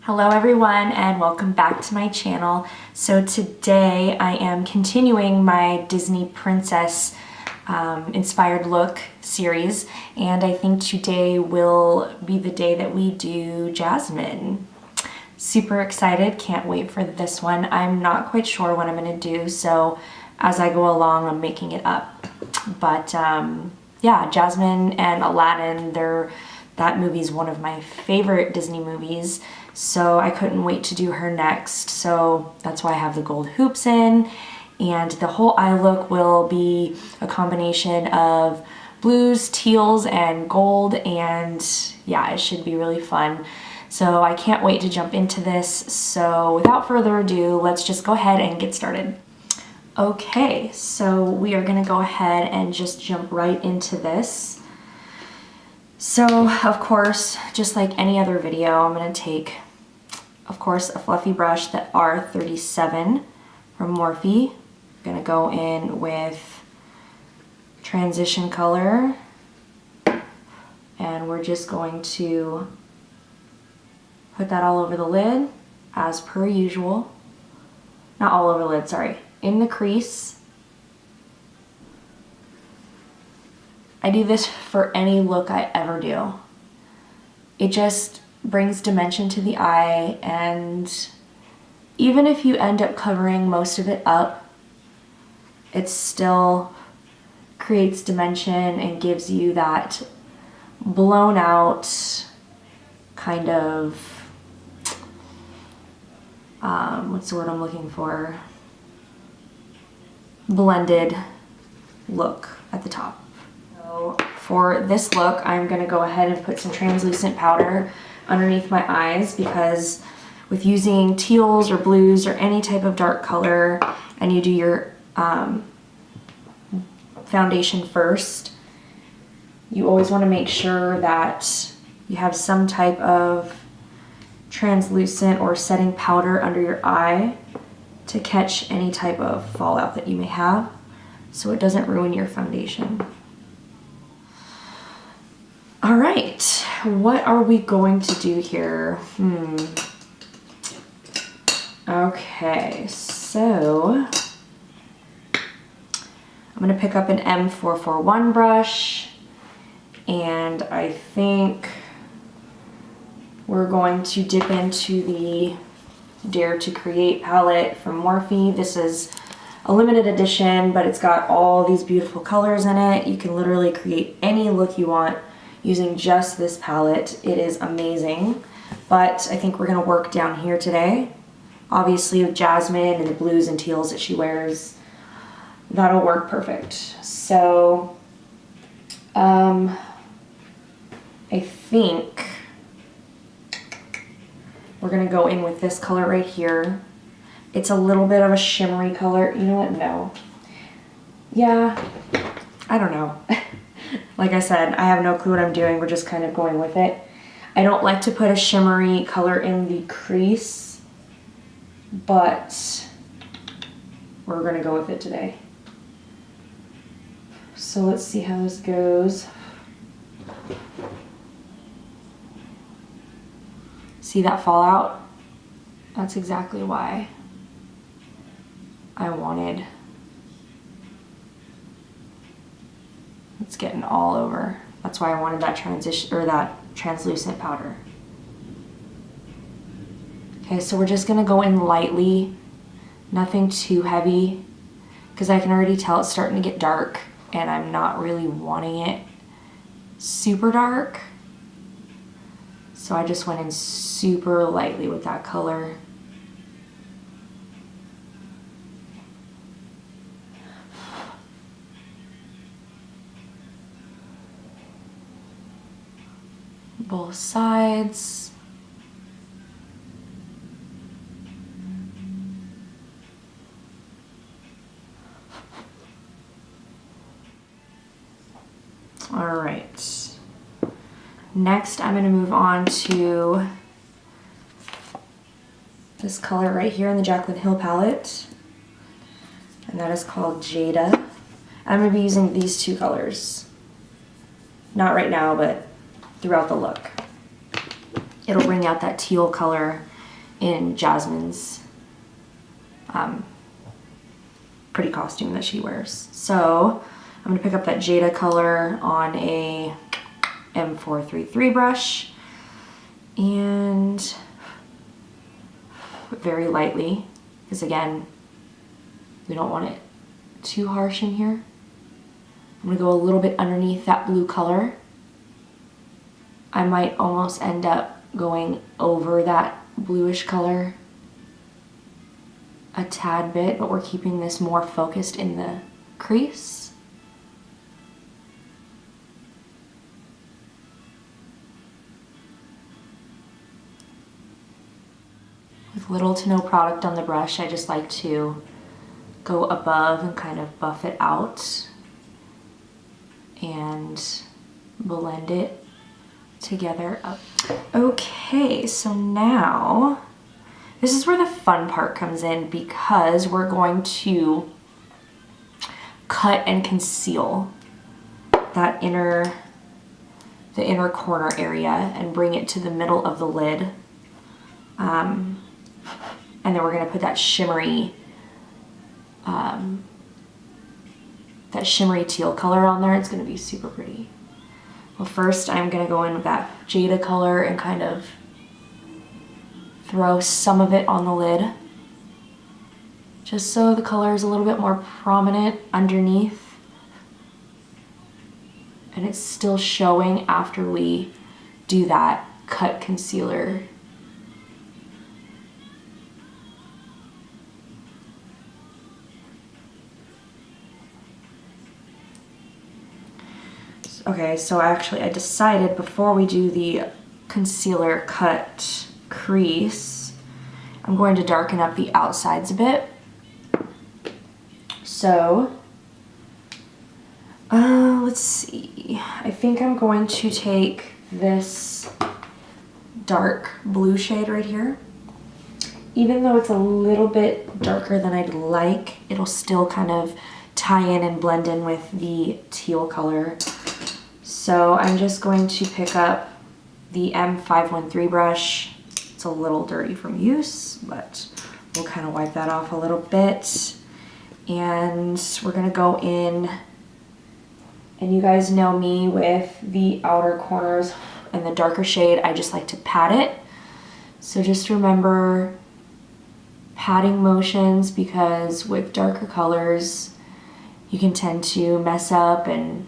Hello everyone and welcome back to my channel. So today I am continuing my Disney princess inspired look series, and I think today will be the day that we do Jasmine. Super excited, can't wait for this one. I'm not quite sure what I'm gonna do, so as I go along I'm making it up. But yeah, Jasmine and Aladdin, that movie's one of my favorite Disney movies, so I couldn't wait to do her next. So that's why I have the gold hoops in, and the whole eye look will be a combination of blues, teals, and gold, and yeah, it should be really fun. So I can't wait to jump into this. So without further ado, let's just go ahead and get started. Okay, so we are gonna go ahead and just jump right into this. So, of course, just like any other video, I'm going to take, of course, a fluffy brush, the R37 from Morphe. I'm going to go in with transition color, and we're just going to put that all over the lid, as per usual. Not all over the lid, sorry, in the crease. I do this for any look I ever do. It just brings dimension to the eye, and even if you end up covering most of it up, it still creates dimension and gives you that blown out kind of, what's the word I'm looking for? Blended look at the top. For this look, I'm going to go ahead and put some translucent powder underneath my eyes, because with using teals or blues or any type of dark color, and you do your foundation first, you always want to make sure that you have some type of translucent or setting powder under your eye to catch any type of fallout that you may have, so it doesn't ruin your foundation. All right, what are we going to do here? Okay, so I'm gonna pick up an M441 brush, and I think we're going to dip into the Dare to Create palette from Morphe. This is a limited edition, but it's got all these beautiful colors in it. You can literally create any look you want using just this palette. It is amazing, but I think we're gonna work down here today. Obviously with Jasmine and the blues and teals that she wears, that'll work perfect. So I think we're gonna go in with this color right here. It's a little bit of a shimmery color. You know what? No. Yeah, I don't know. Like I said, I have no clue what I'm doing. We're just kind of going with it. I don't like to put a shimmery color in the crease, but we're gonna go with it today. So let's see how this goes. See that fallout? That's exactly why I wanted. It's getting all over. That's why I wanted that transition, or that translucent powder. Okay, so we're just gonna go in lightly, nothing too heavy, because I can already tell it's starting to get dark, and I'm not really wanting it super dark. So I just went in super lightly with that color. Both sides. All right. Next, I'm going to move on to this color right here in the Jaclyn Hill palette, and that is called Jada. I'm going to be using these two colors. Not right now, but throughout the look. It'll bring out that teal color in Jasmine's pretty costume that she wears. So I'm gonna pick up that Jada color on a M433 brush and very lightly, because again, we don't want it too harsh in here. I'm gonna go a little bit underneath that blue color. I might almost end up going over that bluish color a tad bit, but we're keeping this more focused in the crease. With little to no product on the brush, I just like to go above and kind of buff it out and blend it together up. Okay, so now this is where the fun part comes in, because we're going to cut and conceal that the inner corner area and bring it to the middle of the lid. And then we're gonna put that shimmery teal color on there. It's gonna be super pretty. Well, first I'm gonna go in with that Jada color and kind of throw some of it on the lid, just so the color is a little bit more prominent underneath and it's still showing after we do that cut concealer. Okay, so actually I decided before we do the concealer cut crease, I'm going to darken up the outsides a bit. So, let's see. I think I'm going to take this dark blue shade right here. Even though it's a little bit darker than I'd like, it'll still kind of tie in and blend in with the teal color. So I'm just going to pick up the M513 brush. It's a little dirty from use, but we'll kind of wipe that off a little bit. And we're gonna go in, and you guys know me with the outer corners and the darker shade, I just like to pat it. So just remember patting motions, because with darker colors, you can tend to mess up and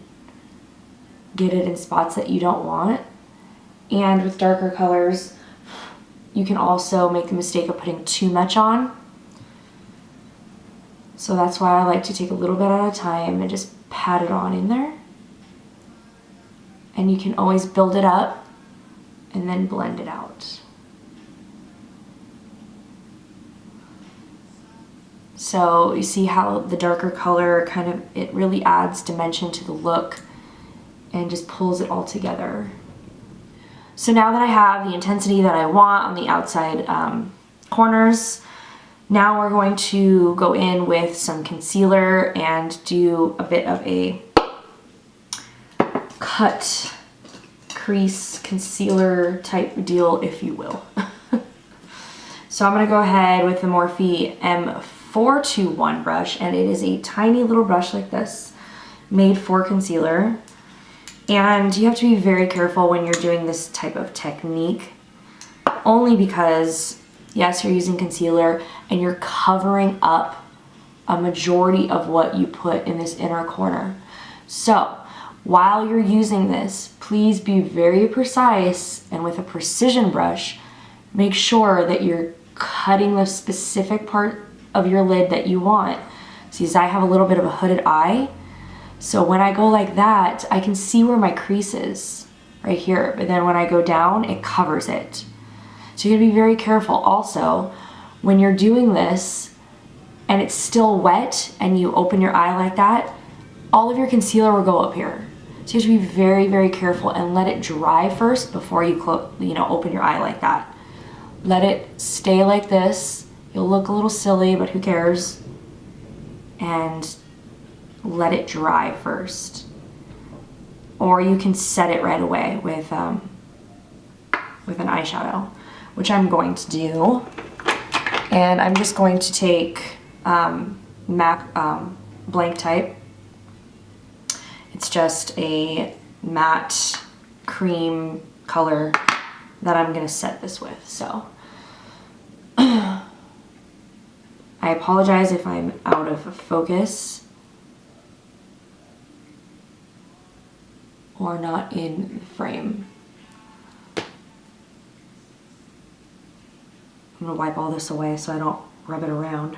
get it in spots that you don't want. And with darker colors, you can also make the mistake of putting too much on. So that's why I like to take a little bit at a time and just pat it on in there. And you can always build it up and then blend it out. So you see how the darker color kind of, it really adds dimension to the look and just pulls it all together. So now that I have the intensity that I want on the outside corners, now we're going to go in with some concealer and do a bit of a cut crease concealer type deal, if you will. So I'm gonna go ahead with the Morphe M421 brush, and it is a tiny little brush like this, made for concealer. And you have to be very careful when you're doing this type of technique, only because, yes, you're using concealer and you're covering up a majority of what you put in this inner corner. So while you're using this, please be very precise, and with a precision brush, make sure that you're cutting the specific part of your lid that you want. See, as I have a little bit of a hooded eye, so when I go like that, I can see where my crease is right here, but then when I go down, it covers it. So you're gonna be very careful. Also, when you're doing this and it's still wet and you open your eye like that, all of your concealer will go up here. So you have to be very, very careful and let it dry first before you open your eye like that. Let it stay like this. You'll look a little silly, but who cares? And let it dry first. Or you can set it right away with an eyeshadow. which I'm going to do. And I'm just going to take MAC blank type. It's just a matte cream color that I'm gonna set this with. So I apologize if I'm out of focus or not in the frame. I'm gonna wipe all this away so I don't rub it around.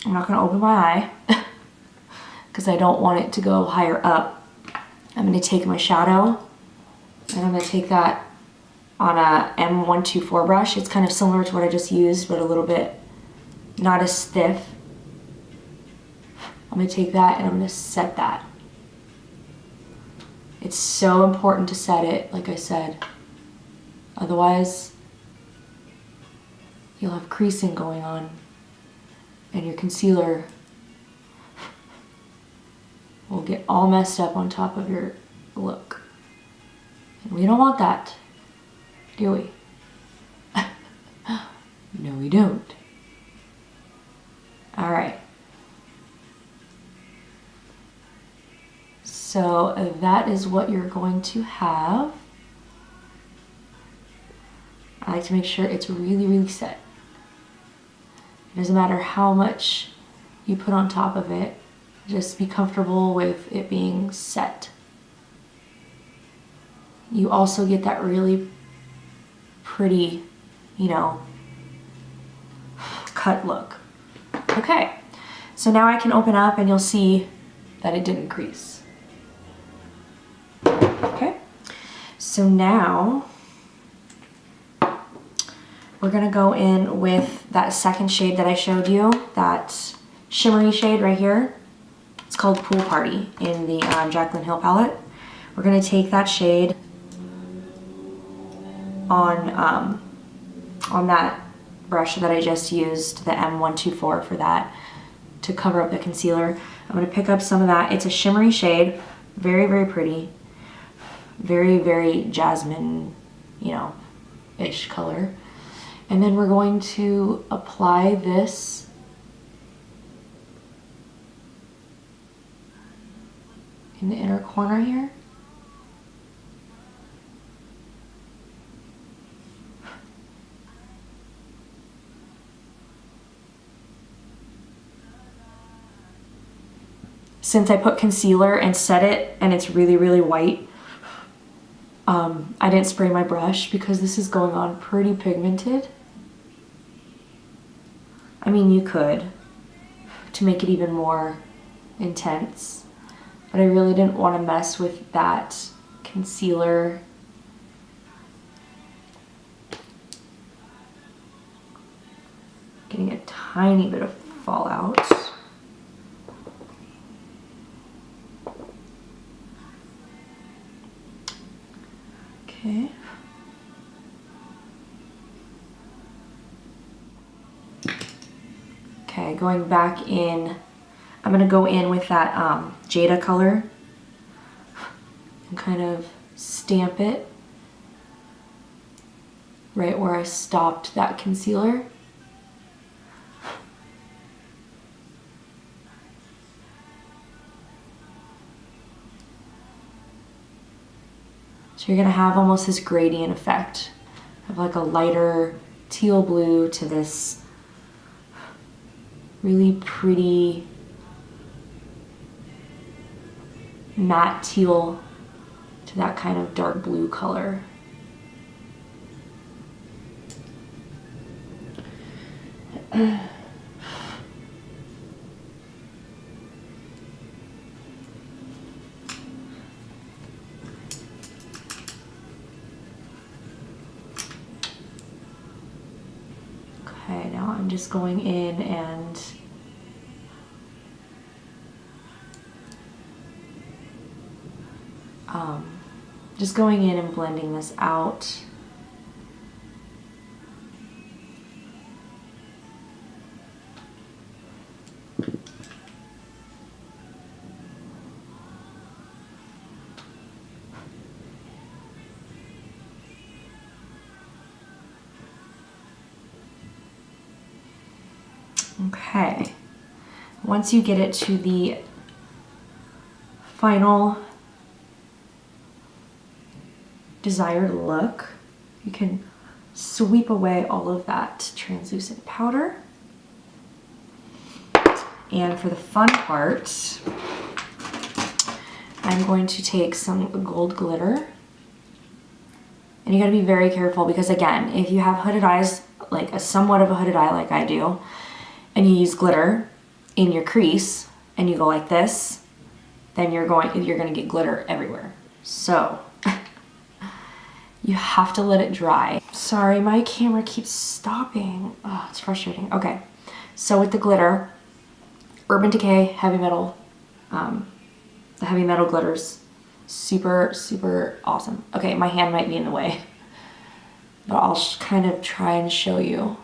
I'm not gonna open my eye because I don't want it to go higher up. I'm gonna take my shadow and I'm gonna take that on a M124 brush. It's kind of similar to what I just used, but a little bit not as stiff. I'm gonna take that and I'm gonna set that. It's so important to set it, like I said. Otherwise, you'll have creasing going on and your concealer will get all messed up on top of your look. And we don't want that, do we? No, we don't. All right. So that is what you're going to have. I like to make sure it's really, really set. It doesn't matter how much you put on top of it, just be comfortable with it being set. You also get that really pretty, you know, cut look. Okay, so now I can open up and you'll see that it didn't crease. Okay, so now we're gonna go in with that second shade that I showed you, that shimmery shade right here. It's called Pool Party in the Jaclyn Hill palette. We're gonna take that shade on that brush that I just used, the M124 for that, to cover up the concealer. I'm gonna pick up some of that. It's a shimmery shade, very, very pretty. Very, very jasmine, you know, ish color. And then we're going to apply this in the inner corner here. Since I put concealer and set it and it's really, really white, I didn't spray my brush because this is going on pretty pigmented. I mean, you could to make it even more intense, but I really didn't want to mess with that concealer. Getting a tiny bit of fallout. Okay. Okay, going back in, I'm gonna go in with that Jada color and kind of stamp it right where I stopped that concealer. So you're gonna have almost this gradient effect of like a lighter teal blue to this really pretty matte teal to that kind of dark blue color. I'm just going in and just going in and blending this out. Okay, once you get it to the final desired look, you can sweep away all of that translucent powder. And for the fun part, I'm going to take some gold glitter. And you gotta be very careful because again, if you have hooded eyes, like somewhat of a hooded eye like I do, and you use glitter in your crease and you go like this, then you're gonna get glitter everywhere. So you have to let it dry. Sorry, my camera keeps stopping. Oh, it's frustrating. Okay, so with the glitter, Urban Decay Heavy Metal, the heavy metal glitters, super, super awesome. Okay, my hand might be in the way, but I'll kind of try and show you.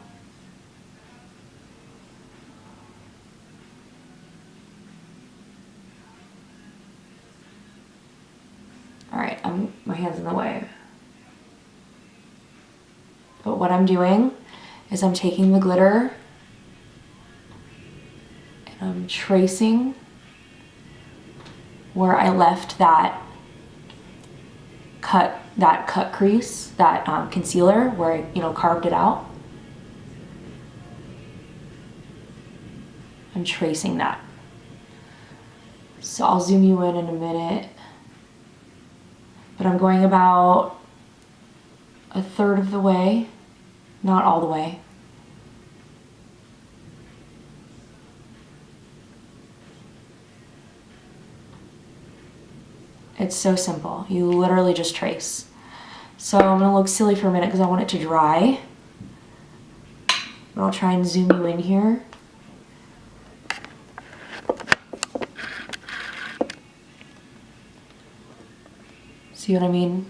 All right, my hand's in the way. But what I'm doing is I'm taking the glitter and I'm tracing where I left that cut crease, that concealer, where I carved it out. I'm tracing that. So I'll zoom you in a minute. But I'm going about a third of the way, not all the way. It's so simple. You literally just trace. So I'm gonna look silly for a minute because I want it to dry. But I'll try and zoom you in here. See what I mean?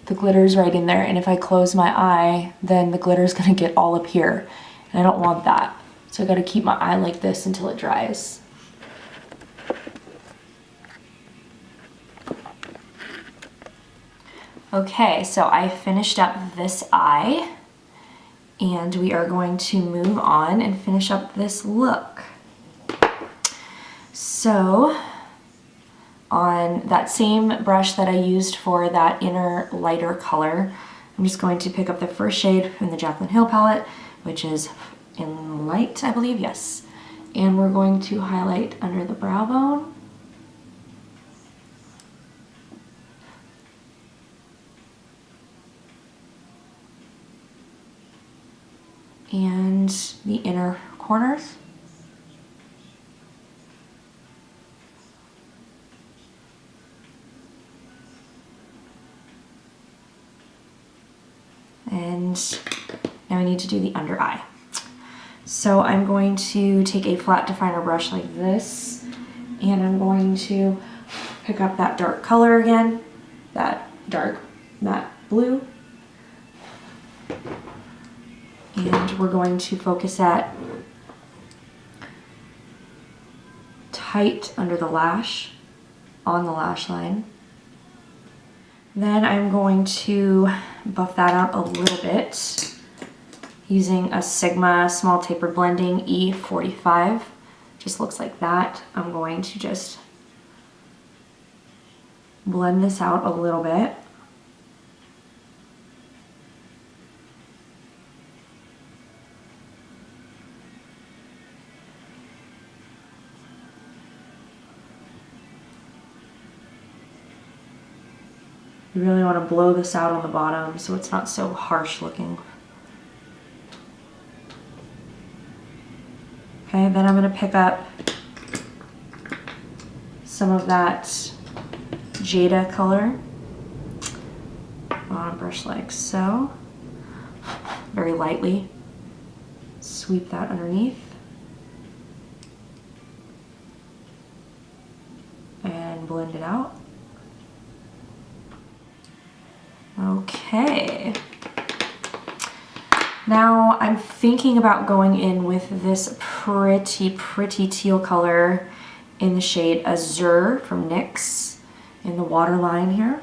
The glitter's right in there, and if I close my eye, then the glitter's gonna get all up here. And I don't want that. So I gotta keep my eye like this until it dries. Okay, so I finished up this eye, and we are going to move on and finish up this look. So, on that same brush that I used for that inner lighter color, I'm just going to pick up the first shade from the Jaclyn Hill palette, which is in light, I believe, yes. And we're going to highlight under the brow bone. And the inner corners. And now we need to do the under eye. So I'm going to take a flat definer brush like this, and I'm going to pick up that dark color again, that dark matte blue. And we're going to focus at tight under the lash, on the lash line. Then I'm going to buff that out a little bit using a Sigma Small Taper Blending E45. Just looks like that. I'm going to just blend this out a little bit. You really want to blow this out on the bottom so it's not so harsh looking. Okay, then I'm going to pick up some of that Jada color on a brush like so, very lightly. sweep that underneath. And blend it out. Okay. Now I'm thinking about going in with this pretty teal color in the shade Azure from NYX in the waterline here.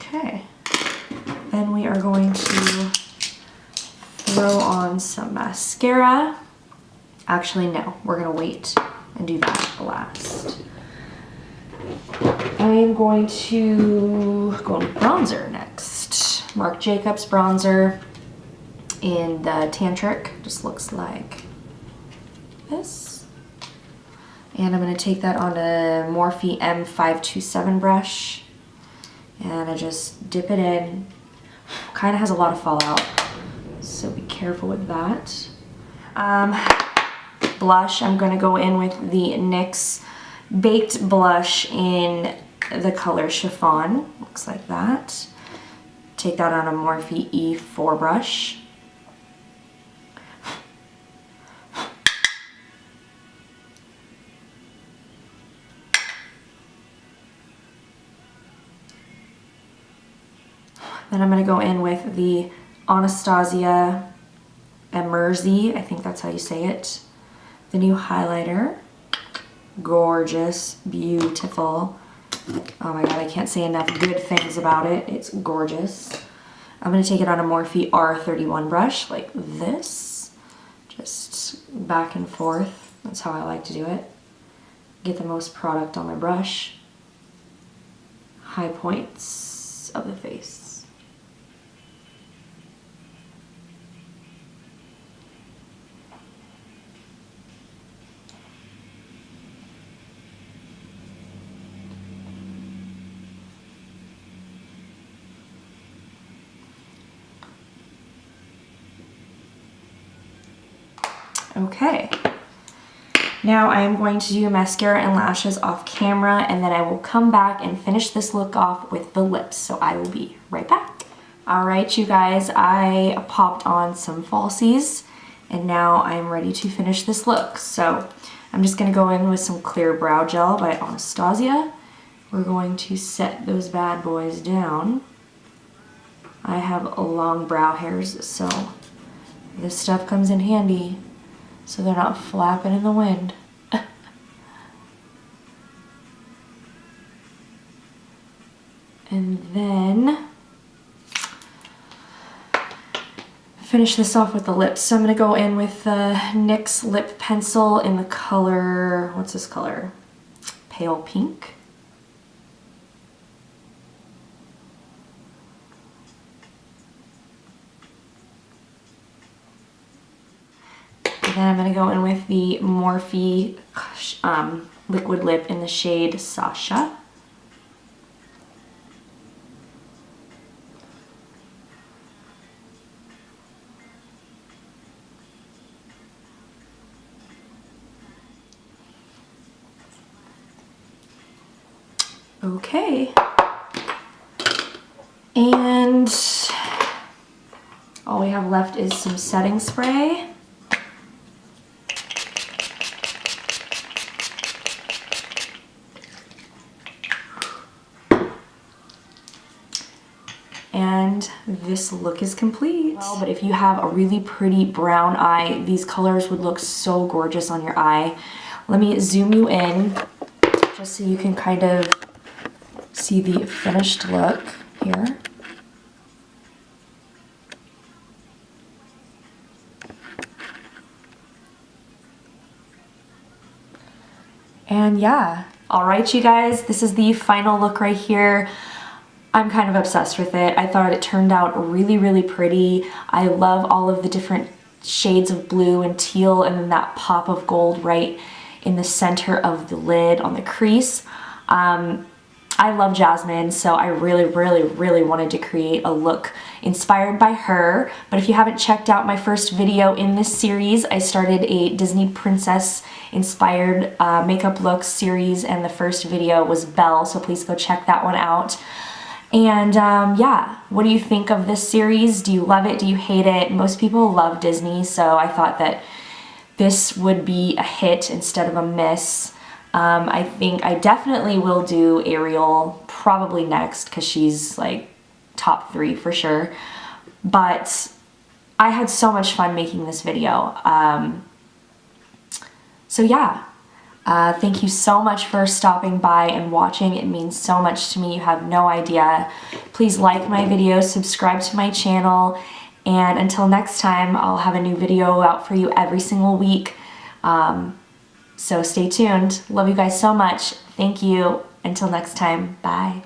Okay. Then we are going to throw on some mascara. Actually, no, we're gonna wait and do that last. I am going to go with bronzer next. Marc Jacobs bronzer in the Tantric, just looks like this. And I'm gonna take that on a Morphe M527 brush. And I just dip it in. Kind of has a lot of fallout, so be careful with that. Blush, I'm going to go in with the NYX Baked Blush in the color Chiffon. Looks like that. Take that on a Morphe E4 brush. Then I'm going to go in with the Anastasia Emerzi, I think that's how you say it. The new highlighter. Gorgeous, beautiful. Oh my god, I can't say enough good things about it. It's gorgeous. I'm going to take it on a Morphe R31 brush like this. Just back and forth. That's how I like to do it. Get the most product on my brush. High points of the face. Okay, now I am going to do mascara and lashes off camera, and then I will come back and finish this look off with the lips, so I will be right back. All right, you guys, I popped on some falsies, and now I'm ready to finish this look. So I'm just gonna go in with some clear brow gel by Anastasia. We're going to set those bad boys down. I have long brow hairs, so this stuff comes in handy. So they're not flapping in the wind. And then finish this off with the lips. So I'm gonna go in with the NYX lip pencil in the color, what's this color? Pale pink. Then I'm going to go in with the Morphe liquid lip in the shade Sasha. Okay. And all we have left is some setting spray. And this look is complete. Well, but if you have a really pretty brown eye, these colors would look so gorgeous on your eye. Let me zoom you in just so you can kind of see the finished look here. And yeah, all right, you guys, this is the final look right here. I'm kind of obsessed with it. I thought it turned out really, really pretty. I love all of the different shades of blue and teal, and then that pop of gold right in the center of the lid on the crease. I love Jasmine, so I really wanted to create a look inspired by her. But if you haven't checked out my first video in this series, I started a Disney princess inspired makeup look series, and the first video was Belle, so please go check that one out. And yeah, what do you think of this series? Do you love it? Do you hate it? Most people love Disney, so I thought that this would be a hit instead of a miss. I think I definitely will do Ariel probably next because she's like top 3 for sure. But I had so much fun making this video. So yeah, thank you so much for stopping by and watching. It means so much to me. You have no idea. Please like my video, subscribe to my channel, and until next time, I'll have a new video out for you every single week. So stay tuned. Love you guys so much. Thank you. Until next time, bye.